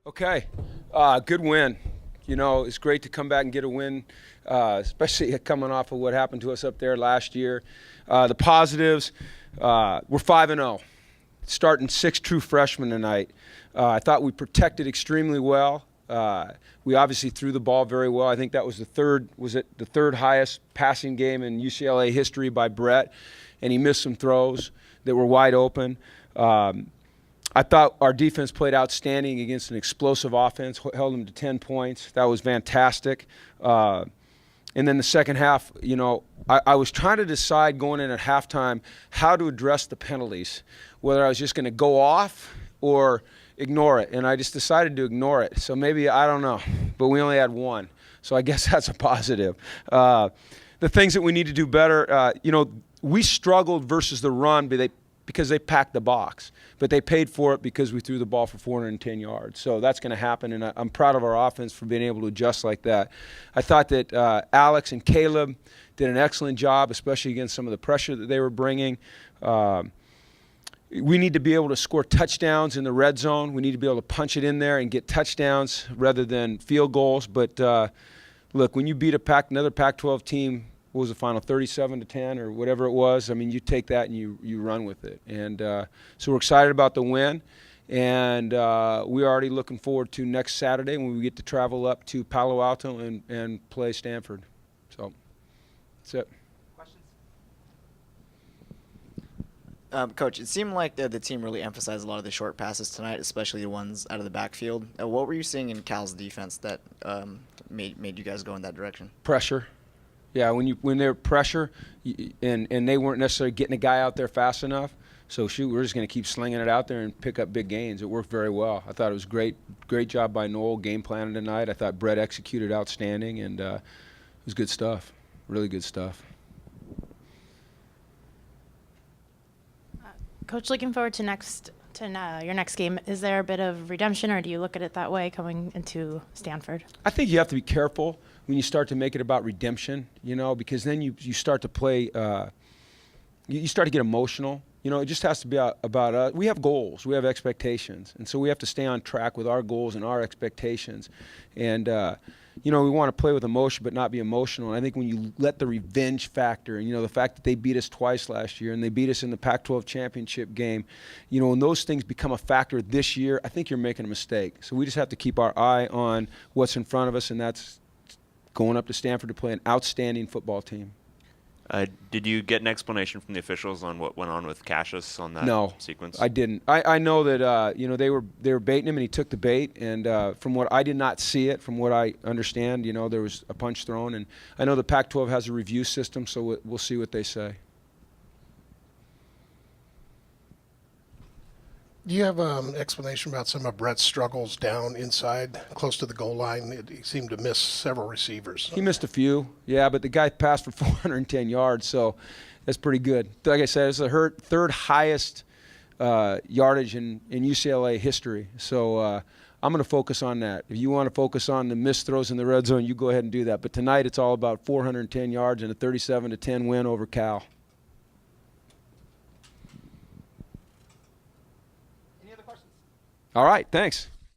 Okay, good win. You know, it's great to come back and get a win, especially coming off of what happened to us up there last year. The positives, we're 5-0, starting 6 true freshmen tonight. I thought we protected extremely well. We obviously threw the ball very well. I think that was the third highest passing game in UCLA history by Brett, and he missed some throws that were wide open. I thought our defense played outstanding against an explosive offense, held them to 10 points. That was fantastic. And then the second half, you know, I was trying to decide going in at halftime how to address the penalties, whether I was just going to go off or ignore it. And I just decided to ignore it. So maybe, I don't know, but we only had one. So I guess that's a positive. The things that we need to do better, you know, we struggled versus the run, because they packed the box. But they paid for it because we threw the ball for 410 yards. So that's going to happen, and I'm proud of our offense for being able to adjust like that. I thought that Alex and Caleb did an excellent job, especially against some of the pressure that they were bringing. We need to be able to score touchdowns in the red zone. We need to be able to punch it in there and get touchdowns rather than field goals. But, look, when you beat another Pac-12 team, what was the final, 37-10 or whatever it was? I mean, you take that and you run with it. And so we're excited about the win. And we're already looking forward to next Saturday when we get to travel up to Palo Alto and play Stanford. So that's it. Coach, it seemed like the team really emphasized a lot of the short passes tonight, especially the ones out of the backfield. What were you seeing in Cal's defense that made you guys go in that direction? Pressure. Yeah, when they're pressure and they weren't necessarily getting a guy out there fast enough, so shoot, we're just going to keep slinging it out there and pick up big gains. It worked very well. I thought it was great job by Noel game planning tonight. I thought Brett executed outstanding, and it was good stuff, really good stuff. Coach, looking forward to your next game. Is there a bit of redemption, or do you look at it that way coming into Stanford? I think you have to be careful when you start to make it about redemption, you know, because then you start to play, you start to get emotional. You know, it just has to be about us. We have goals, we have expectations, and so we have to stay on track with our goals and our expectations. And you know, we want to play with emotion but not be emotional. And I think when you let the revenge factor, and you know, the fact that they beat us twice last year and they beat us in the Pac-12 championship game, you know, when those things become a factor this year, I think you're making a mistake. So we just have to keep our eye on what's in front of us, and that's going up to Stanford to play an outstanding football team. Did you get an explanation from the officials on what went on with Cassius on that sequence? No, I didn't. I know that you know, they were baiting him and he took the bait, and from what I did not see it, from what I understand, you know, there was a punch thrown, and I know the Pac-12 has a review system, so we'll see what they say. Do you have an explanation about some of Brett's struggles down inside, close to the goal line? He seemed to miss several receivers. He missed a few, yeah, but the guy passed for 410 yards, so that's pretty good. Like I said, it's the third highest yardage in UCLA history. So I'm going to focus on that. If you want to focus on the missed throws in the red zone, you go ahead and do that. But tonight it's all about 410 yards and a 37-10 win over Cal. All right, thanks.